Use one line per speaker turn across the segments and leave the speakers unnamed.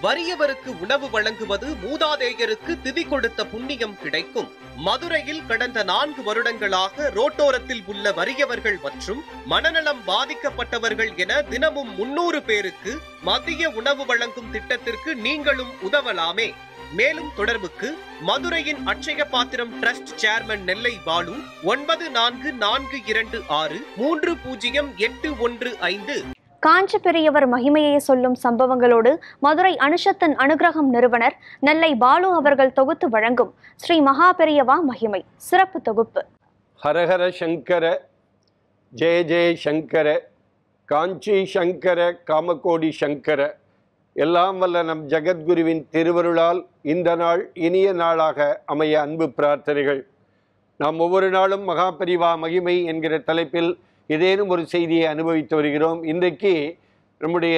வறியவருக்கு உணவு வழங்குவது மூதாதையருக்கு திதி கொடுத்த புண்ணியம் கிடைக்கும். மதுரையில் கடந்த 4 வருடங்களாக ரோட்டோரத்தில் உள்ள வறியவர்கள் மற்றும் மனநலம் பாதிக்கப்பட்டவர்கள் என தினமும் 300 பேருக்கு மதிய உணவு வழங்கும் திட்டத்திற்கு நீங்களும் உதவலாமே. மேலும் தொடர்புக்கு மதுரையின் அட்சய பாத்திரம் டிரஸ்ட் சேர்மன் நெல்லை பாலு 9442230815.
காஞ்சி பெரியவர் மகிமையை சொல்லும் சம்பவங்களோடு மதுரை அனுஷத்தன் அனுகிரகம் நிறுவனர் நெல்லை பாலு அவர்கள் தொகுத்து வழங்கும் ஸ்ரீ மகா பெரியவா மகிமை சிறப்பு தொகுப்பு.
ஹரஹர சங்கர ஜெய ஜெய சங்கர காஞ்சி சங்கர காமகோடி சங்கர. எல்லாம் வல்ல நம் ஜகத்குருவின் திருவருளால் இந்த நாள் இனிய நாளாக அமைய அன்பு பிரார்த்தனைகள். நாம் ஒவ்வொரு நாளும் மகா பெரியவா மகிமை என்கிற தலைப்பில் ஏதேனும் ஒரு செய்தியை அனுபவித்து வருகிறோம். இன்றைக்கு நம்முடைய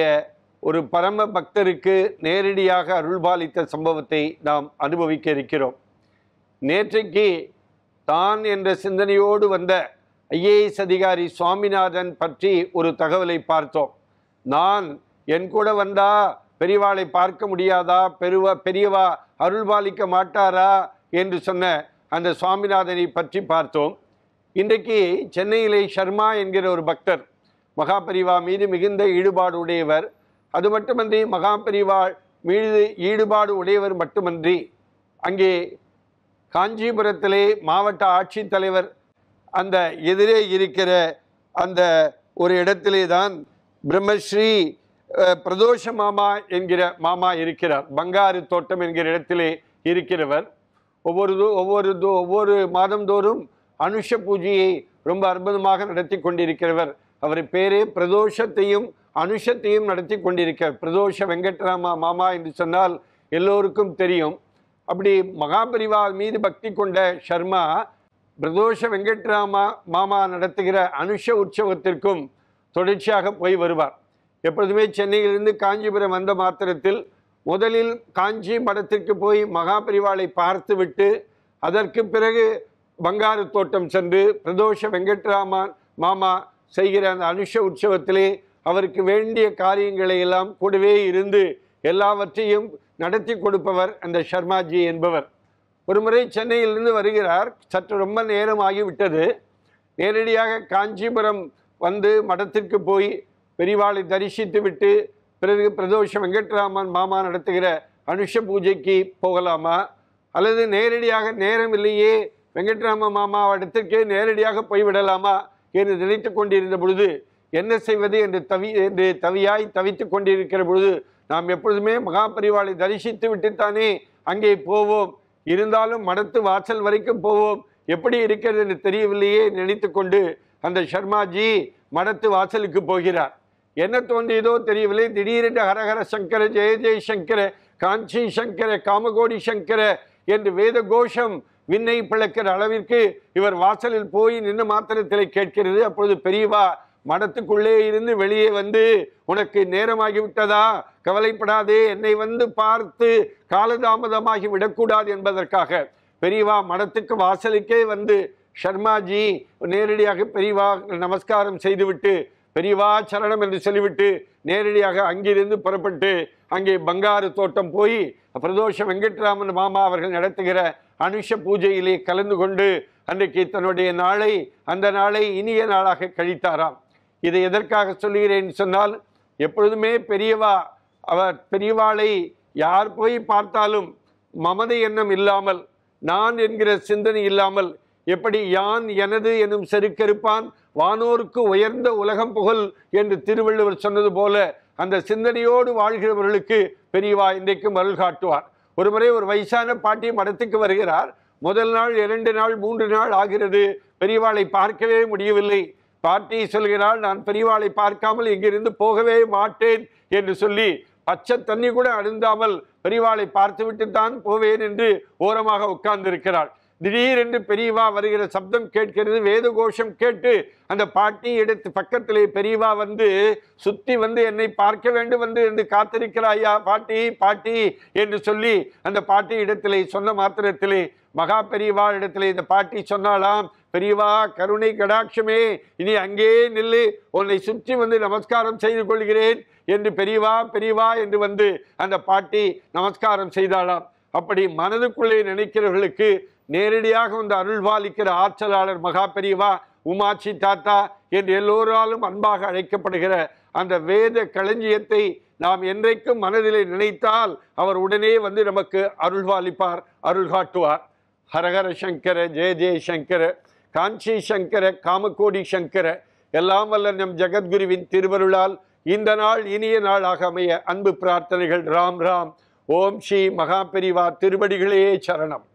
ஒரு பரம பக்தருக்கு நேரடியாக அருள்பாலித்த சம்பவத்தை நாம் அனுபவிக்க இருக்கிறோம். நேற்றைக்கு தான் என்ற சிந்தனையோடு வந்த IAS அதிகாரி சுவாமிநாதன் பற்றி ஒரு தகவலை பார்த்தோம். நான் என் கூட வந்தா பெரியவாளை பார்க்க முடியாதா, பெரியவா அருள்பாலிக்க மாட்டாரா என்று சொன்ன அந்த சுவாமிநாதனை பற்றி பார்த்தோம். இன்றைக்கு சென்னையிலே சர்மா என்கிற ஒரு பக்தர் மகா பெரியவா மீது மிகுந்த ஈடுபாடு உடையவர். அது மட்டுமன்றி மகா பெரியவா மீது ஈடுபாடு உடையவர் மட்டுமன்றி அங்கே காஞ்சிபுரத்திலே மாவட்ட ஆட்சித்தலைவர் அந்த எதிரே இருக்கிற அந்த ஒரு இடத்திலே தான் பிரம்மஸ்ரீ பிரதோஷ மாமா என்கிற மாமா இருக்கிறார். பங்காரு தோட்டம் என்கிற இடத்திலே இருக்கிறவர். ஒவ்வொரு மாதந்தோறும் அனுஷ பூஜையை ரொம்ப அற்புதமாக நடத்தி கொண்டிருக்கிறவர். அவர் பேரே பிரதோஷத்தையும் அனுஷத்தையும் நடத்தி கொண்டிருக்கிறார். பிரதோஷ வெங்கட்ராமா மாமா என்று சொன்னால் எல்லோருக்கும் தெரியும். அப்படி மகாபரிவா மீது பக்தி கொண்ட சர்மா பிரதோஷ வெங்கட்ராமா மாமா நடத்துகிற அனுஷ உற்சவத்திற்கும் தொடர்ச்சியாக போய் வருவார். எப்பொழுதுமே சென்னையிலிருந்து காஞ்சிபுரம் வந்த மாத்திரத்தில் முதலில் காஞ்சி மடத்திற்கு போய் மகாபரிவாளை பார்த்து விட்டு அதற்கு பிறகு பங்காரு தோட்டம் சென்று பிரதோஷ வெங்கட்ராமன் மாமா செய்கிற அந்த அனுஷ உற்சவத்திலே அவருக்கு வேண்டிய காரியங்களை எல்லாம் கூடவே இருந்து எல்லாவற்றையும் நடத்தி கொடுப்பவர் அந்த சர்மாஜி என்பவர். ஒரு முறை சென்னையிலிருந்து வருகிறார். சற்று ரொம்ப நேரம் ஆகிவிட்டது. நேரடியாக காஞ்சிபுரம் வந்து மடத்திற்கு போய் பெரியவாளை தரிசித்து விட்டு பிறகு பிரதோஷ வெங்கட்ராமன் மாமா நடத்துகிற அனுஷ பூஜைக்கு போகலாமா, அல்லது நேரடியாக நேரம் இல்லையே வெங்கட்ராம மாமா இடத்திற்கே நேரடியாக போய்விடலாமா என்று நினைத்து கொண்டிருந்த பொழுது என்ன செய்வது என்று தவியாய் தவித்து கொண்டிருக்கிற பொழுது நாம் எப்பொழுதுமே மகாபரிவாளை தரிசித்து விட்டுத்தானே அங்கே போவோம், இருந்தாலும் மடத்து வாசல் வரைக்கும் போவோம், எப்படி இருக்கிறது என்று தெரியவில்லையே நினைத்து கொண்டு அந்த சர்மாஜி மடத்து வாசலுக்கு போகிறார். என்ன தோன்றியதோ தெரியவில்லை. திடீரென்று ஹரஹர சங்கர ஜெய ஜெய சங்கர காஞ்சி சங்கர காமகோடி சங்கர என்று வேத கோஷம் விண்ணை பிளக்கிற அளவிற்கு இவர் வாசலில் போய் நின்று மாத்திரத்திலே கேட்கிறது. அப்பொழுது பெரியவா மடத்துக்குள்ளே இருந்து வெளியே வந்து, உனக்கு நேரமாகிவிட்டதா, கவலைப்படாதே, என்னை வந்து பார்த்து காலதாமதமாகி விடக்கூடாது என்பதற்காக பெரியவா மடத்துக்கு வாசலுக்கே வந்து சர்மாஜி நேரடியாக பெரியவா நமஸ்காரம் செய்துவிட்டு பெரியவா சரணம் என்று சொல்லிவிட்டு நேரடியாக அங்கிருந்து புறப்பட்டு அங்கே பங்காரு தோட்டம் போய் பிரதோஷ வெங்கட்ராமன் மாமா அவர்கள் நடத்துகிற அனுஷ பூஜையிலே கலந்து கொண்டு அன்றைக்கு தன்னுடைய அந்த நாளை இனிய நாளாக கழித்தாராம். இதை எதற்காக சொல்லுகிறேன் சொன்னால், எப்பொழுதுமே பெரியவாளை யார் போய் பார்த்தாலும் மமதை எண்ணம் இல்லாமல், நான் என்கிற சிந்தனை இல்லாமல், எப்படி யான் எனது எனும் செருக்கெருப்பான் வானோருக்கு உயர்ந்த உலகம் புகழ் என்று திருவள்ளுவர் சொன்னது போல அந்த சிந்தனையோடு வாழ்கிறவர்களுக்கு பெரியவா இன்றைக்கும் அருள் காட்டுவார். ஒருமுறை ஒரு வயசான பாட்டி மடத்துக்கு வருகிறார். முதல் நாள் 2 நாள் 3 நாள் ஆகிறது, பெரியவாளை பார்க்கவே முடியவில்லை. பாட்டி சொல்கிறாள், நான் பெரியவாளை பார்க்காமல் இங்கிருந்து போகவே மாட்டேன் என்று சொல்லி பச்சை தண்ணி கூட அருந்தாமல் பெரியவாளை பார்த்துவிட்டு தான் போவேன் என்று ஓரமாக உட்கார்ந்திருக்கிறாள். திடீரென்று பெரியவா வருகிற சப்தம் கேட்கிறது. வேத கோஷம் கேட்டு அந்த பாட்டி எடுத்து பக்கத்திலே பெரியவா வந்து சுத்தி வந்து என்னை பார்க்க வேண்டும் என்று காத்திருக்கிறாயா பாட்டி பாட்டி என்று சொல்லி அந்த பாட்டி இடத்திலே சொன்ன மாத்திரத்திலே மகா பெரியவா இடத்திலே இந்த பாட்டி சொன்னாலாம், பெரியவா கருணை கடாட்சமே, இனி அங்கே நில்லு, உன்னை சுற்றி வந்து நமஸ்காரம் செய்து கொள்கிறேன் என்று பெரியவா பெரியவா என்று வந்து அந்த பாட்டி நமஸ்காரம் செய்தாளாம். அப்படி மனதுக்குள்ளே நினைக்கிறவர்களுக்கு நேரடியாக வந்து அருள்பாலிக்கிற ஆற்றலாளர் மகா பெரியவா, உமாச்சி தாத்தா என்று எல்லோராலும் அன்பாக அழைக்கப்படுகிற அந்த வேத களஞ்சியத்தை நாம் என்றைக்கும் மனதிலே நினைத்தால் அவர் உடனே வந்து நமக்கு அருள்பாலிப்பார், அருள் காட்டுவார். ஹரஹர சங்கர, ஜெய ஜெய சங்கர, காஞ்சி சங்கர, காமகோடி சங்கர. எல்லாம் வல்ல நம் ஜெகத்குருவின் திருவருளால் இந்த நாள் இனிய நாளாக அமைய அன்பு பிரார்த்தனைகள். ராம் ராம். ஓம் ஸ்ரீ மகா பெரிவா திருவடிகளே சரணம்.